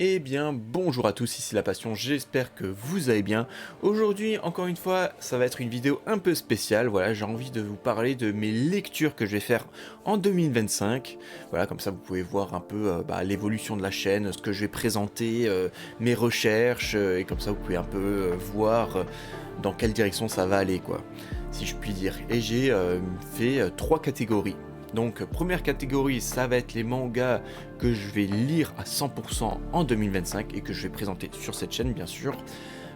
Eh bien, bonjour à tous, ici La Passion, j'espère que vous allez bien. Aujourd'hui, encore une fois, ça va être une vidéo un peu spéciale. Voilà, j'ai envie de vous parler de mes lectures que je vais faire en 2025. Voilà, comme ça vous pouvez voir un peu l'évolution de la chaîne, ce que je vais présenter, mes recherches, et comme ça vous pouvez un peu voir dans quelle direction ça va aller, quoi, si je puis dire. Et j'ai fait trois catégories. Donc première catégorie, ça va être les mangas que je vais lire à 100% en 2025 et que je vais présenter sur cette chaîne bien sûr.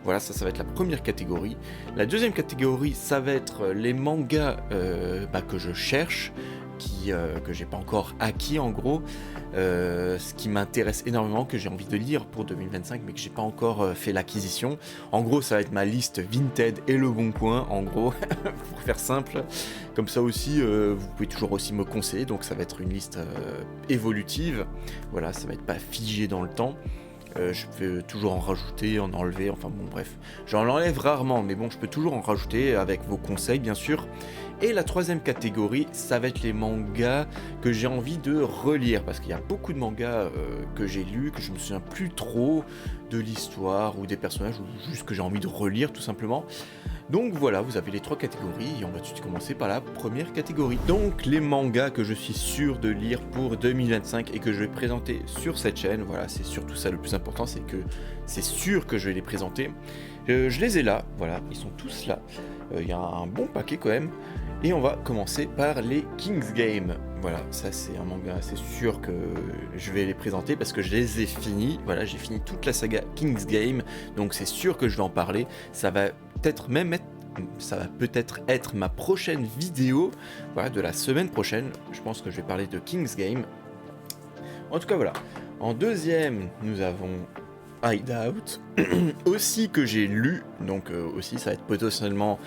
Voilà, ça va être la première catégorie. La deuxième catégorie, ça va être les mangas que je cherche, que j'ai pas encore acquis en gros, ce qui m'intéresse énormément, que j'ai envie de lire pour 2025 mais que j'ai pas encore fait l'acquisition. En gros, ça va être ma liste Vinted et Le Bon Coin, en gros, pour faire simple. Comme ça aussi, vous pouvez toujours aussi me conseiller, donc ça va être une liste évolutive. Voilà, ça va être pas figé dans le temps. Je peux toujours en rajouter, en enlever, enfin bon bref. J'en enlève rarement, mais bon, je peux toujours en rajouter avec vos conseils bien sûr. Et la troisième catégorie, ça va être les mangas que j'ai envie de relire, parce qu'il y a beaucoup de mangas que j'ai lus, que je me souviens plus trop de l'histoire ou des personnages, ou juste que j'ai envie de relire tout simplement. Donc voilà, vous avez les trois catégories et on va tout de suite commencer par la première catégorie. Donc les mangas que je suis sûr de lire pour 2025 et que je vais présenter sur cette chaîne, voilà, c'est surtout ça le plus important, c'est que c'est sûr que je vais les présenter. Je les ai là, voilà, ils sont tous là. Il y a un bon paquet quand même. Et on va commencer par les King's Game. Voilà, ça c'est un manga, c'est sûr que je vais les présenter parce que je les ai finis. Voilà, j'ai fini toute la saga King's Game, donc c'est sûr que je vais en parler. Ça va peut-être être ma prochaine vidéo, voilà, de la semaine prochaine. Je pense que je vais parler de King's Game. En tout cas, voilà. En deuxième, nous avons Hideout, aussi que j'ai lu, donc aussi ça va être potentiellement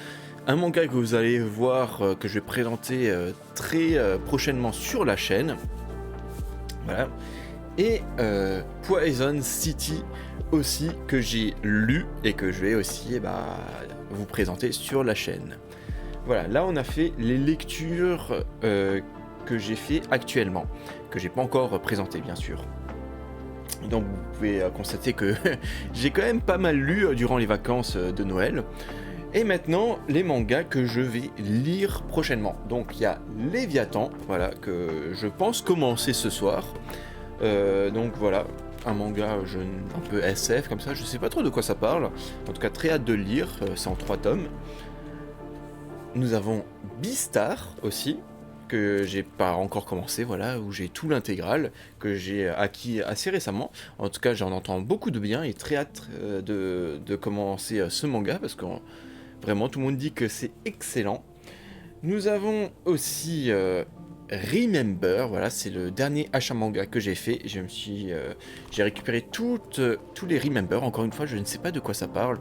un manga que vous allez voir, que je vais présenter très prochainement sur la chaîne. Voilà. Et Poison City aussi, que j'ai lu et que je vais aussi vous présenter sur la chaîne. Voilà, là on a fait les lectures que j'ai fait actuellement, que j'ai pas encore présentées bien sûr. Donc vous pouvez constater que j'ai quand même pas mal lu durant les vacances de Noël. Et maintenant, les mangas que je vais lire prochainement. Donc il y a Léviathan, voilà, que je pense commencer ce soir. Donc voilà, un manga un peu SF comme ça, je sais pas trop de quoi ça parle. En tout cas, très hâte de le lire, c'est en 3 tomes. Nous avons Beastar aussi, que j'ai pas encore commencé, voilà, où j'ai tout l'intégral, que j'ai acquis assez récemment. En tout cas, j'en entends beaucoup de bien et très hâte de commencer ce manga parce que vraiment tout le monde dit que c'est excellent. Nous avons aussi Remember, voilà, c'est le dernier achat manga que j'ai fait. J'ai récupéré tous les Remember. Encore une fois, je ne sais pas de quoi ça parle.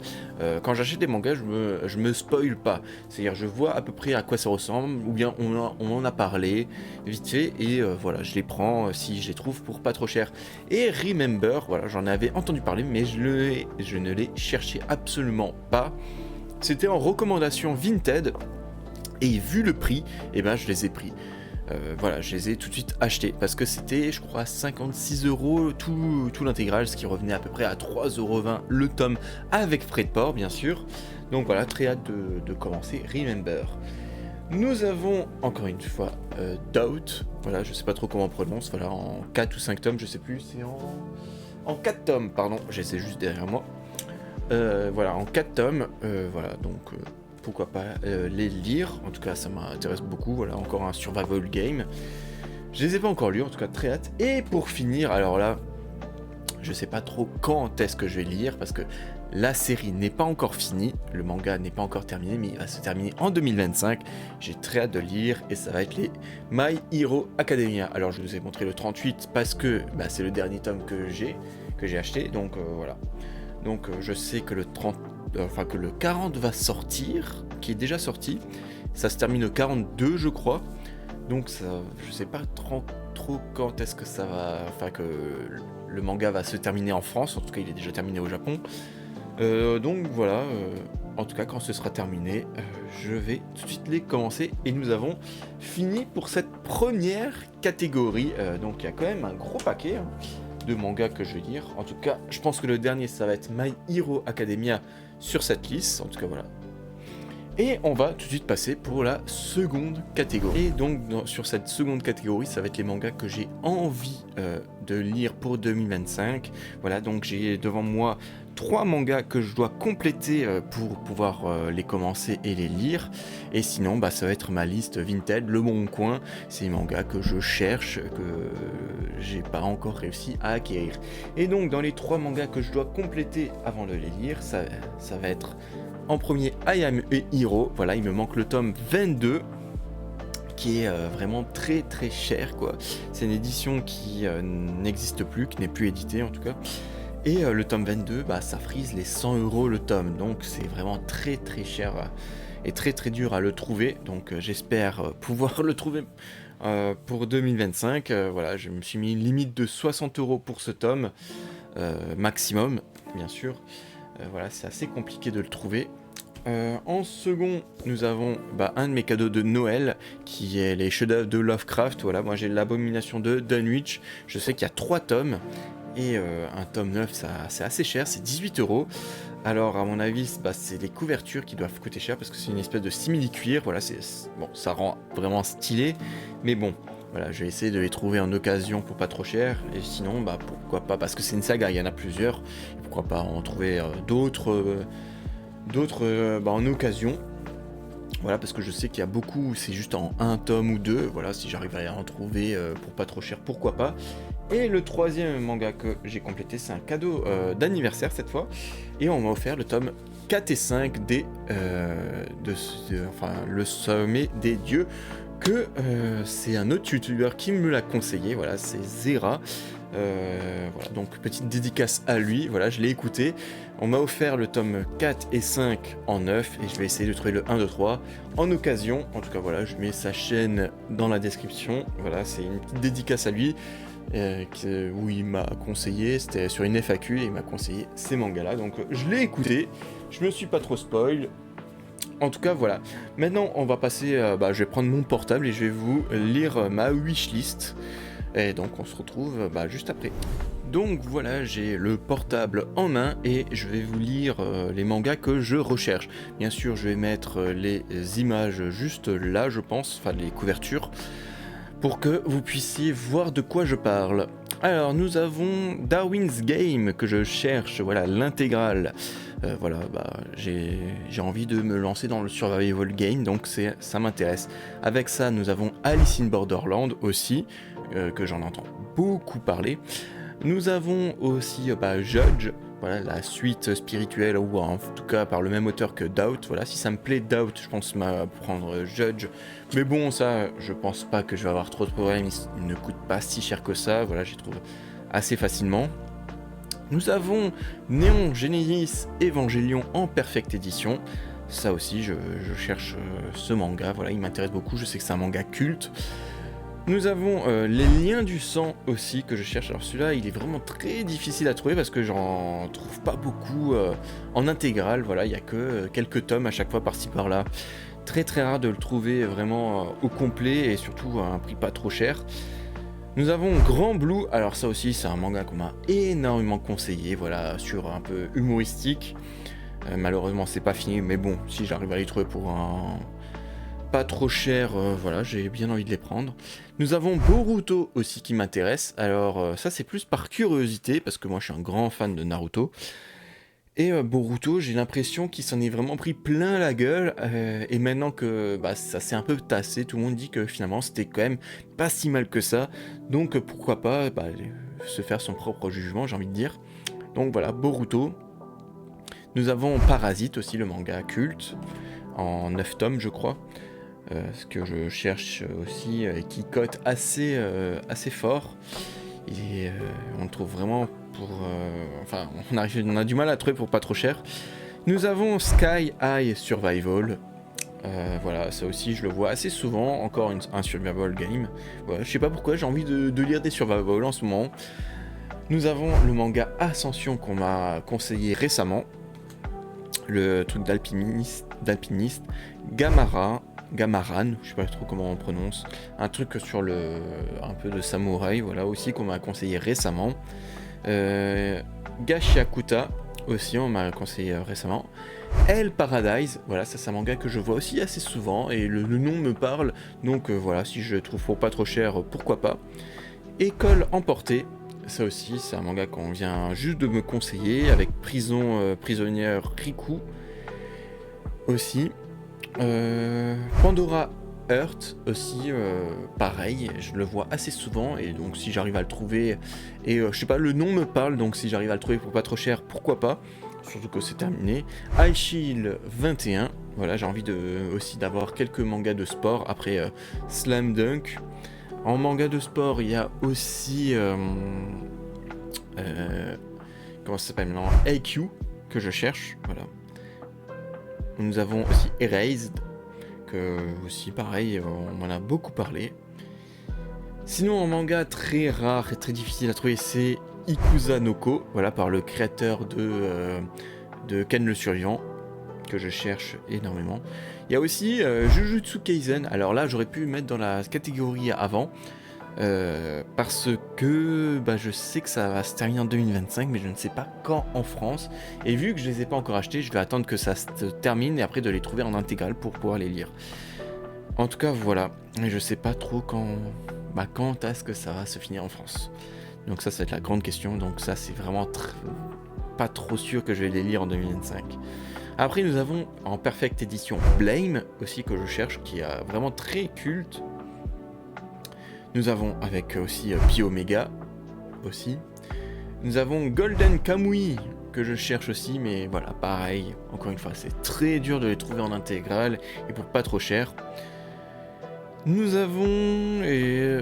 Quand j'achète des mangas, je me spoil pas. C'est-à-dire, je vois à peu près à quoi ça ressemble, ou bien on en a parlé vite fait, et voilà, je les prends si je les trouve pour pas trop cher. Et Remember, voilà, j'en avais entendu parler, mais je ne l'ai cherché absolument pas. C'était en recommandation Vinted, et vu le prix, eh ben je les ai pris. Voilà, je les ai tout de suite achetés parce que c'était, je crois, 56 € tout l'intégral, ce qui revenait à peu près à 3,20 € le tome avec frais de port, bien sûr. Donc voilà, très hâte de commencer Remember. Nous avons encore une fois Doubt, voilà, je sais pas trop comment on prononce, voilà, en 4 ou 5 tomes, je sais plus, c'est en 4 tomes, pardon, j'essaie juste derrière moi. Voilà, en 4 tomes, voilà, donc pourquoi pas les lire, en tout cas ça m'intéresse beaucoup, voilà, encore un survival game. Je les ai pas encore lus, en tout cas très hâte. Et pour finir, alors là, je sais pas trop quand est-ce que je vais lire, parce que la série n'est pas encore finie, le manga n'est pas encore terminé, mais il va se terminer en 2025. J'ai très hâte de lire, et ça va être les My Hero Academia. Alors je vous ai montré le 38 parce que c'est le dernier tome que j'ai acheté, donc voilà. Donc je sais que le 40 va sortir, qui est déjà sorti. Ça se termine au 42, je crois. Donc ça, je sais pas trop quand est-ce que ça va, enfin que le manga va se terminer en France. En tout cas, il est déjà terminé au Japon. Donc voilà. En tout cas, quand ce sera terminé, je vais tout de suite les commencer. Et nous avons fini pour cette première catégorie. Donc il y a quand même un gros paquet, hein. de mangas que je vais lire. En tout cas, je pense que le dernier, ça va être My Hero Academia sur cette liste. En tout cas, voilà. Et on va tout de suite passer pour la seconde catégorie. Et donc sur cette seconde catégorie, ça va être les mangas que j'ai envie de lire pour 2025. Voilà, donc j'ai devant moi 3 mangas que je dois compléter pour pouvoir les commencer et les lire. Et sinon, bah, ça va être ma liste Vinted, Le Bon Coin. C'est les mangas que je cherche, que j'ai pas encore réussi à acquérir. Et donc dans les 3 mangas que je dois compléter avant de les lire, ça va être... En premier, I Am a Hero, voilà, il me manque le tome 22, qui est vraiment très très cher, quoi. C'est une édition qui n'existe plus, qui n'est plus éditée en tout cas. Et le tome 22, bah, ça frise les 100 € le tome, donc c'est vraiment très très cher et très très dur à le trouver. Donc j'espère pouvoir le trouver pour 2025. Voilà, je me suis mis une limite de 60 € pour ce tome, maximum, bien sûr. Voilà, c'est assez compliqué de le trouver. En second, nous avons un de mes cadeaux de Noël, qui est les chefs-d'œuvre de Lovecraft. Voilà, moi j'ai l'Abomination de Dunwich. Je sais qu'il y a 3 tomes, et un tome 9, c'est assez cher, c'est 18 €. Alors, à mon avis, c'est les couvertures qui doivent coûter cher, parce que c'est une espèce de simili-cuir. Voilà, bon, ça rend vraiment stylé, mais bon. Voilà, je vais essayer de les trouver en occasion pour pas trop cher, et sinon, pourquoi pas, parce que c'est une saga, il y en a plusieurs, pourquoi pas en trouver d'autres en occasion. Voilà, parce que je sais qu'il y a beaucoup, c'est juste en un tome ou deux, voilà, si j'arriverais à en trouver pour pas trop cher, pourquoi pas. Et le troisième manga que j'ai complété, c'est un cadeau d'anniversaire cette fois, et on m'a offert le tome 4 et 5 le sommet des dieux, que c'est un autre youtubeur qui me l'a conseillé, voilà, c'est Zera. Voilà, donc petite dédicace à lui, voilà, je l'ai écouté. On m'a offert le tome 4 et 5 en 9, et je vais essayer de trouver le 1, 2, 3 en occasion. En tout cas, voilà, je mets sa chaîne dans la description. Voilà, c'est une petite dédicace à lui, où il m'a conseillé, c'était sur une FAQ, et il m'a conseillé ces mangas-là. Donc je l'ai écouté, je me suis pas trop spoil. En tout cas, voilà. Maintenant, on va passer, je vais prendre mon portable et je vais vous lire ma wishlist. Et donc, on se retrouve juste après. Donc voilà, j'ai le portable en main et je vais vous lire les mangas que je recherche. Bien sûr, je vais mettre les images juste là, je pense, enfin les couvertures, pour que vous puissiez voir de quoi je parle. Alors, nous avons Darwin's Game que je cherche, voilà, l'intégrale. Voilà, j'ai envie de me lancer dans le survival game, donc ça m'intéresse. Avec ça, nous avons Alice in Borderland aussi, que j'en entends beaucoup parler. Nous avons aussi Judge, voilà, la suite spirituelle, ou en tout cas par le même auteur que Doubt. Voilà, si ça me plaît Doubt, je pense prendre Judge. Mais bon, ça, je pense pas que je vais avoir trop de problèmes, il ne coûte pas si cher que ça, voilà, j'y trouve assez facilement. Nous avons Neon Genesis Evangelion en Perfect Edition. Ça aussi, je cherche ce manga, voilà, il m'intéresse beaucoup, je sais que c'est un manga culte. Nous avons Les Liens du Sang aussi que je cherche. Alors celui-là, il est vraiment très difficile à trouver parce que j'en trouve pas beaucoup en intégrale. Voilà, il n'y a que quelques tomes à chaque fois par-ci par-là. Très très rare de le trouver vraiment au complet et surtout à un prix pas trop cher. Nous avons Grand Blue, alors ça aussi c'est un manga qu'on m'a énormément conseillé, voilà, sur un peu humoristique. Malheureusement c'est pas fini, mais bon, si j'arrive à les trouver pour un pas trop cher, voilà, j'ai bien envie de les prendre. Nous avons Boruto aussi qui m'intéresse, alors ça c'est plus par curiosité, parce que moi je suis un grand fan de Naruto. Et Boruto, j'ai l'impression qu'il s'en est vraiment pris plein la gueule, et maintenant que ça s'est un peu tassé, tout le monde dit que finalement c'était quand même pas si mal que ça, donc pourquoi pas se faire son propre jugement, j'ai envie de dire. Donc voilà, Boruto. Nous avons Parasite aussi, le manga culte, en 9 tomes je crois, ce que je cherche aussi, qui cote assez fort, et on le trouve vraiment... on a du mal à trouver pour pas trop cher. Nous avons Sky High Survival. Voilà, ça aussi je le vois assez souvent, encore un survival game. Voilà, je sais pas pourquoi j'ai envie de lire des survival en ce moment. Nous avons le manga Ascension qu'on m'a conseillé récemment. Le truc d'alpiniste, Gamara, Gamaran, je sais pas trop comment on prononce, un truc sur un peu de samouraï, voilà, aussi qu'on m'a conseillé récemment. Gashiakuta, aussi on m'a conseillé récemment. Hell Paradise, voilà, ça c'est un manga que je vois aussi assez souvent, et le nom me parle, donc voilà, si je le trouve pour pas trop cher, pourquoi pas. École emportée, ça aussi, c'est un manga qu'on vient juste de me conseiller, avec prisonnière Riku, aussi. Pandora Heart aussi, pareil, je le vois assez souvent, et donc si j'arrive à le trouver, et je sais pas, le nom me parle, donc si j'arrive à le trouver pour pas trop cher, pourquoi pas, surtout que c'est terminé. High Shield 21, voilà, j'ai envie aussi d'avoir quelques mangas de sport, après Slam Dunk. En manga de sport, il y a aussi, comment ça s'appelle maintenant, AQ, que je cherche, voilà. Nous avons aussi Erased, que aussi pareil, on m'en a beaucoup parlé. Sinon, en manga très rare et très difficile à trouver, c'est Ikusa no Ko, voilà, par le créateur de Ken le Survivant, que je cherche énormément. Il y a aussi Jujutsu Kaisen, alors là j'aurais pu mettre dans la catégorie avant, parce que je sais que ça va se terminer en 2025, mais je ne sais pas quand en France, et vu que je les ai pas encore achetés, je vais attendre que ça se termine et après de les trouver en intégrale pour pouvoir les lire. En tout cas voilà, et je sais pas trop quand est-ce que ça va se finir en France. Donc ça va être la grande question, donc ça c'est vraiment pas trop sûr que je vais les lire en 2025. Après nous avons en perfecte édition Blame aussi, que je cherche, qui est vraiment très culte. Nous avons avec aussi Pi Omega aussi. Nous avons Golden Kamui, que je cherche aussi, mais voilà, pareil, encore une fois, c'est très dur de les trouver en intégrale et pour pas trop cher. Nous avons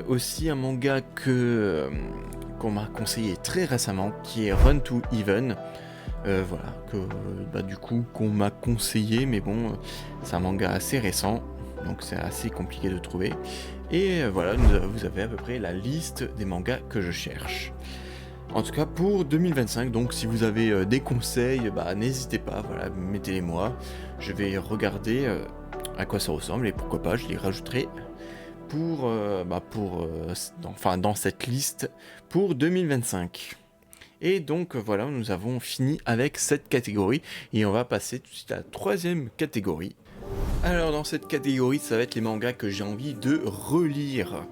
aussi un manga qu'on m'a conseillé très récemment, qui est Run to Even. Voilà, du coup qu'on m'a conseillé, mais bon, c'est un manga assez récent, donc c'est assez compliqué de trouver. Et voilà, vous avez à peu près la liste des mangas que je cherche. En tout cas pour 2025, donc si vous avez des conseils, n'hésitez pas, voilà, mettez-les-moi. Je vais regarder à quoi ça ressemble et pourquoi pas, je les rajouterai dans cette liste pour 2025. Et donc voilà, nous avons fini avec cette catégorie et on va passer tout de suite à la troisième catégorie. Alors dans cette catégorie, ça va être les mangas que j'ai envie de relire.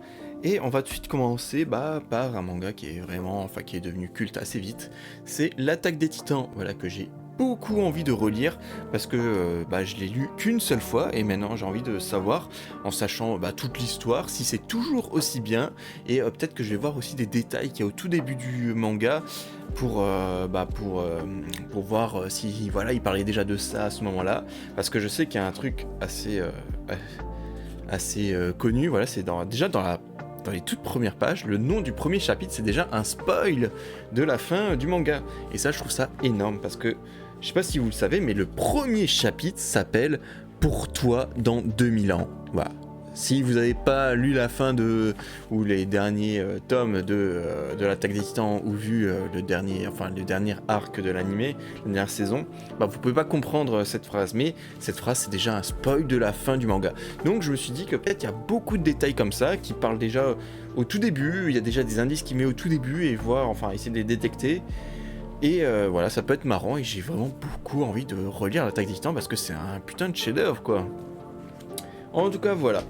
Et on va tout de suite commencer par un manga qui est devenu culte assez vite. C'est L'Attaque des Titans, voilà, que j'ai beaucoup envie de relire parce que je l'ai lu qu'une seule fois et maintenant j'ai envie de savoir, en sachant toute l'histoire, si c'est toujours aussi bien, et peut-être que je vais voir aussi des détails qu'il y a au tout début du manga pour voir si voilà, il parlait déjà de ça à ce moment-là, parce que je sais qu'il y a un truc assez connu, voilà, c'est déjà dans les toutes premières pages, le nom du premier chapitre, c'est déjà un spoil de la fin du manga. Et ça, je trouve ça énorme, parce que, je sais pas si vous le savez, mais le premier chapitre s'appelle « Pour toi dans 2000 ans ». Voilà. Si vous n'avez pas lu la fin ou les derniers tomes de l'Attaque des Titans, ou vu le dernier arc de l'animé, la dernière saison, vous pouvez pas comprendre cette phrase, mais cette phrase c'est déjà un spoil de la fin du manga. Donc je me suis dit que peut-être il y a beaucoup de détails comme ça qui parlent déjà au tout début, il y a déjà des indices qu'il met au tout début et essayer de les détecter. Et voilà, ça peut être marrant et j'ai vraiment beaucoup envie de relire l'Attaque des Titans parce que c'est un putain de chef-d'œuvre quoi. En tout cas, voilà,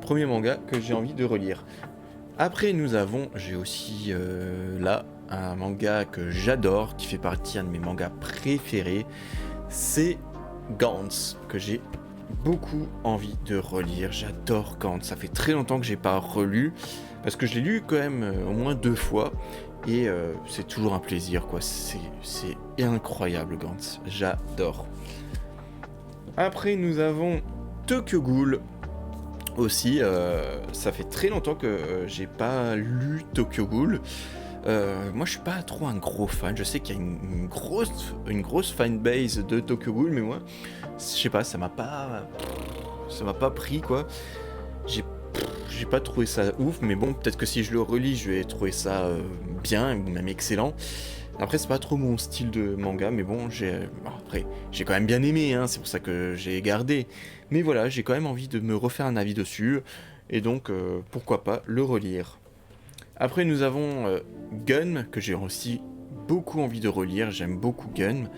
premier manga que j'ai envie de relire. Après, j'ai aussi là un manga que j'adore, qui fait partie d'un de mes mangas préférés, c'est Gantz, que j'ai beaucoup envie de relire. J'adore Gantz, ça fait très longtemps que j'ai pas relu, parce que je l'ai lu quand même au moins 2 fois, et c'est toujours un plaisir, quoi. C'est incroyable Gantz, j'adore. Après, nous avons Tokyo Ghoul aussi, ça fait très longtemps que j'ai pas lu Tokyo Ghoul. Moi je suis pas trop un gros fan, je sais qu'il y a une grosse fanbase de Tokyo Ghoul, mais moi je sais pas, ça m'a pas pris quoi. J'ai pas trouvé ça ouf, mais bon, peut-être que si je le relis, je vais trouver ça bien, ou même excellent. Après, c'est pas trop mon style de manga, mais bon, après, j'ai quand même bien aimé, hein, c'est pour ça que j'ai gardé. Mais voilà, j'ai quand même envie de me refaire un avis dessus, et donc, pourquoi pas le relire. Après, nous avons Gun, que j'ai aussi beaucoup envie de relire, j'aime beaucoup Gun.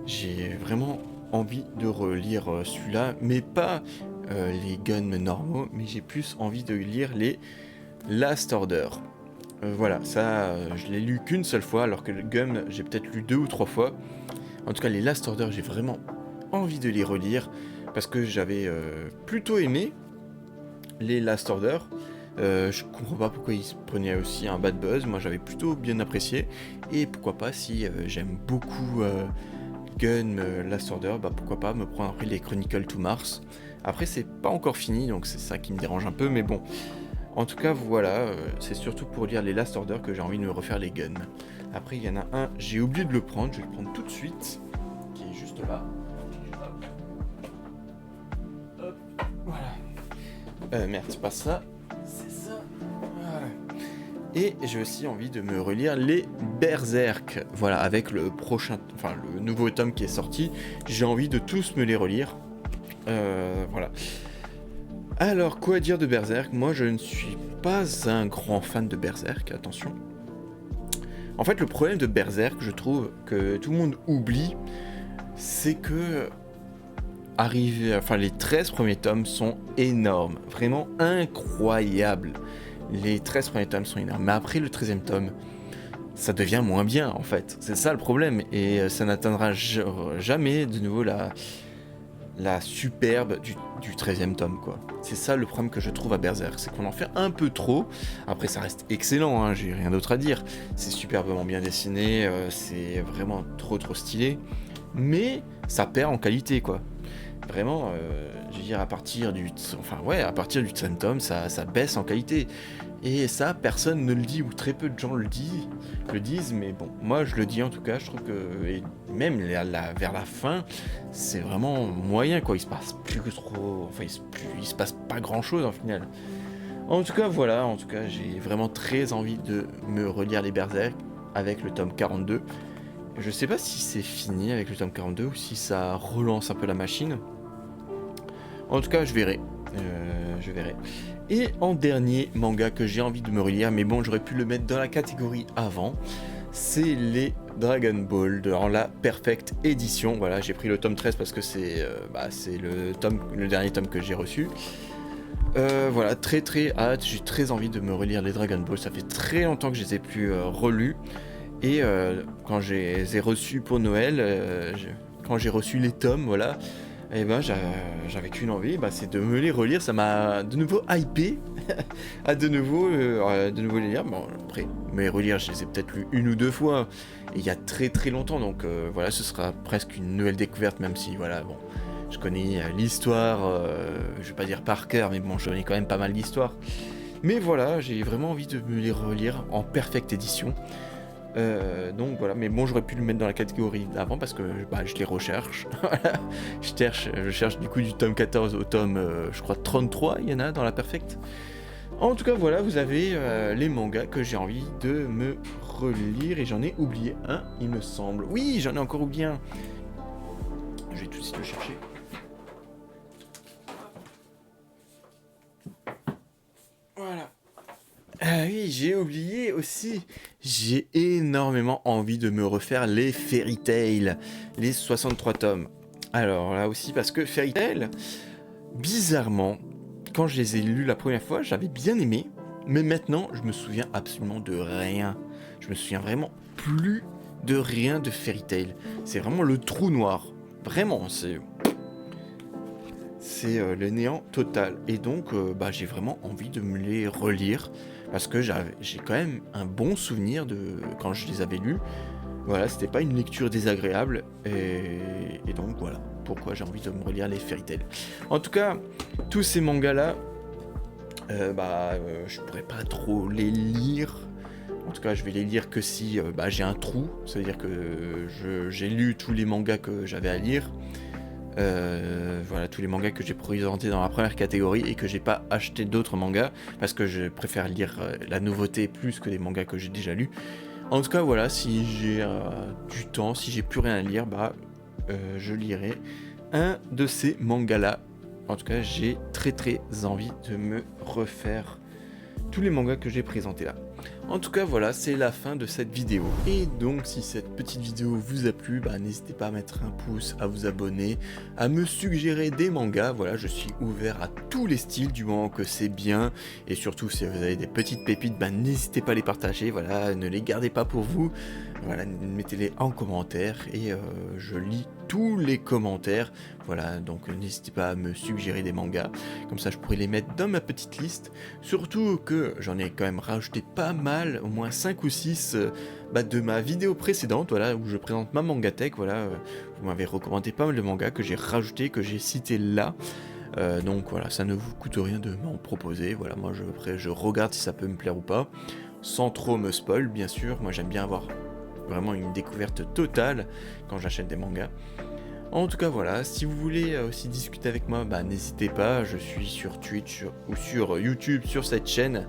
J'ai vraiment envie de relire celui-là, mais pas les Gun normaux, mais j'ai plus envie de lire les Last Order. Voilà, ça, je l'ai lu qu'une seule fois, alors que le Gum, j'ai peut-être lu 2 ou 3 fois. En tout cas, les Last Order, j'ai vraiment envie de les relire, parce que j'avais plutôt aimé les Last Order. Je comprends pas pourquoi ils se prenaient aussi un bad buzz, moi j'avais plutôt bien apprécié, et pourquoi pas, si j'aime beaucoup Gun Last Order, bah pourquoi pas me prendre après les Chronicles to Mars. Après, c'est pas encore fini, donc c'est ça qui me dérange un peu, mais bon. En tout cas, voilà, c'est surtout pour lire les Last Order que j'ai envie de me refaire les guns. Après, il y en a un, j'ai oublié de le prendre, je vais le prendre tout de suite, qui est juste là. Hop, voilà. Merde, c'est pas ça, c'est ça. Voilà. Et j'ai aussi envie de me relire les Berserk. Voilà, avec le nouveau tome qui est sorti, j'ai envie de tous me les relire. Voilà. Alors, quoi dire de Berserk? Moi, je ne suis pas un grand fan de Berserk, attention. En fait, le problème de Berserk, je trouve, que tout le monde oublie, c'est que les 13 premiers tomes sont énormes, vraiment incroyables. Les 13 premiers tomes sont énormes, mais après le 13e tome, ça devient moins bien, en fait. C'est ça le problème, et ça n'atteindra jamais de nouveau la superbe du 13e tome, quoi. C'est ça le problème que je trouve à Berserk, c'est qu'on en fait un peu trop. Après, ça reste excellent, hein, j'ai rien d'autre à dire. C'est superbement bien dessiné, c'est vraiment trop stylé. Mais ça perd en qualité, quoi. Vraiment, je veux dire, à partir du 13e tome, ça baisse en qualité. Et ça, personne ne le dit, ou très peu de gens le disent, mais bon, moi je le dis en tout cas, je trouve que, et même vers la fin, c'est vraiment moyen, quoi, il se passe plus que trop, enfin il se passe pas grand chose en final. En tout cas, voilà, j'ai vraiment très envie de me relire les Berserk avec le tome 42. Je sais pas si c'est fini avec le tome 42 ou si ça relance un peu la machine. En tout cas, je verrai. Je verrai. Et en dernier manga que j'ai envie de me relire, mais bon, j'aurais pu le mettre dans la catégorie avant, c'est les Dragon Ball dans la Perfect Edition. Voilà, j'ai pris le tome 13 parce que c'est le dernier tome que j'ai reçu. Voilà, très hâte, j'ai très envie de me relire les Dragon Ball. Ça fait très longtemps que je les ai plus relus. Et quand je les ai reçus pour Noël, quand j'ai reçu les tomes, voilà, et ben j'avais qu'une envie, c'est de me les relire. Ça m'a de nouveau hypé à de nouveau les lire. Bon, après, me les relire, je les ai peut-être lus 1 ou 2 fois, et il y a très longtemps, donc voilà, ce sera presque une nouvelle découverte, même si, voilà, bon, je connais l'histoire, je vais pas dire par cœur, mais bon, je connais quand même pas mal d'histoires. Mais voilà, j'ai vraiment envie de me les relire en Perfect Edition. Donc voilà, mais bon, j'aurais pu le mettre dans la catégorie d'avant parce que je les recherche. je cherche du coup du tome 14 au tome, je crois 33, il y en a dans la Perfect. En tout cas, voilà, vous avez les mangas que j'ai envie de me relire, et j'en ai oublié un, il me semble. Oui, j'en ai encore oublié un. Je vais tout de suite le chercher. Voilà. Ah oui, j'ai oublié aussi. J'ai énormément envie de me refaire les Fairy Tail, les 63 tomes. Alors là aussi, parce que Fairy Tail, bizarrement, quand je les ai lus la première fois, j'avais bien aimé, mais maintenant, je me souviens absolument de rien. Je me souviens vraiment plus de rien de Fairy Tail. C'est vraiment le trou noir. Vraiment, c'est le néant total. Et donc, j'ai vraiment envie de me les relire, parce que j'ai quand même un bon souvenir de quand je les avais lus. Voilà, c'était pas une lecture désagréable, et donc voilà pourquoi j'ai envie de me relire les Fairy Tail. En tout cas, tous ces mangas-là, je pourrais pas trop les lire. En tout cas, je vais les lire que si j'ai un trou, c'est-à-dire que j'ai lu tous les mangas que j'avais à lire. Voilà, tous les mangas que j'ai présentés dans la première catégorie, et que j'ai pas acheté d'autres mangas parce que je préfère lire la nouveauté plus que les mangas que j'ai déjà lus. En tout cas, voilà, si j'ai du temps, si j'ai plus rien à lire, je lirai un de ces mangas-là. En tout cas, j'ai très envie de me refaire tous les mangas que j'ai présentés là. En tout cas, voilà, c'est la fin de cette vidéo. Et donc, si cette petite vidéo vous a plu, n'hésitez pas à mettre un pouce, à vous abonner, à me suggérer des mangas. Voilà, je suis ouvert à tous les styles du moment que c'est bien. Et surtout, si vous avez des petites pépites, n'hésitez pas à les partager. Voilà, ne les gardez pas pour vous. Voilà, mettez-les en commentaire et je lis tous les commentaires. Voilà, donc n'hésitez pas à me suggérer des mangas. Comme ça, je pourrais les mettre dans ma petite liste. Surtout que j'en ai quand même rajouté pas mal, au moins 5 ou 6 de ma vidéo précédente, voilà, où je présente ma mangatech. Voilà, vous m'avez recommandé pas mal de mangas que j'ai rajouté, que j'ai cité là. Donc voilà, ça ne vous coûte rien de m'en proposer. Voilà, moi après je regarde si ça peut me plaire ou pas, sans trop me spoil, bien sûr. Moi j'aime bien avoir vraiment une découverte totale quand j'achète des mangas. En tout cas voilà, si vous voulez aussi discuter avec moi, n'hésitez pas, je suis sur Twitch ou sur YouTube sur cette chaîne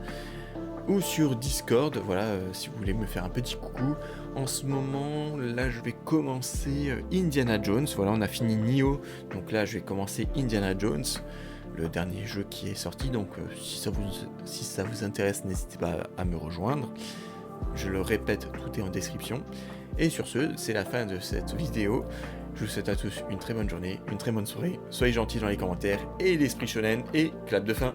ou sur Discord, voilà, si vous voulez me faire un petit coucou. En ce moment, là je vais commencer Indiana Jones, voilà, on a fini Nioh, donc là je vais commencer Indiana Jones, le dernier jeu qui est sorti, donc si ça vous intéresse, n'hésitez pas à me rejoindre. Je le répète, tout est en description. Et sur ce, c'est la fin de cette vidéo. Je vous souhaite à tous une très bonne journée, une très bonne soirée. Soyez gentils dans les commentaires et l'esprit shonen et clap de fin.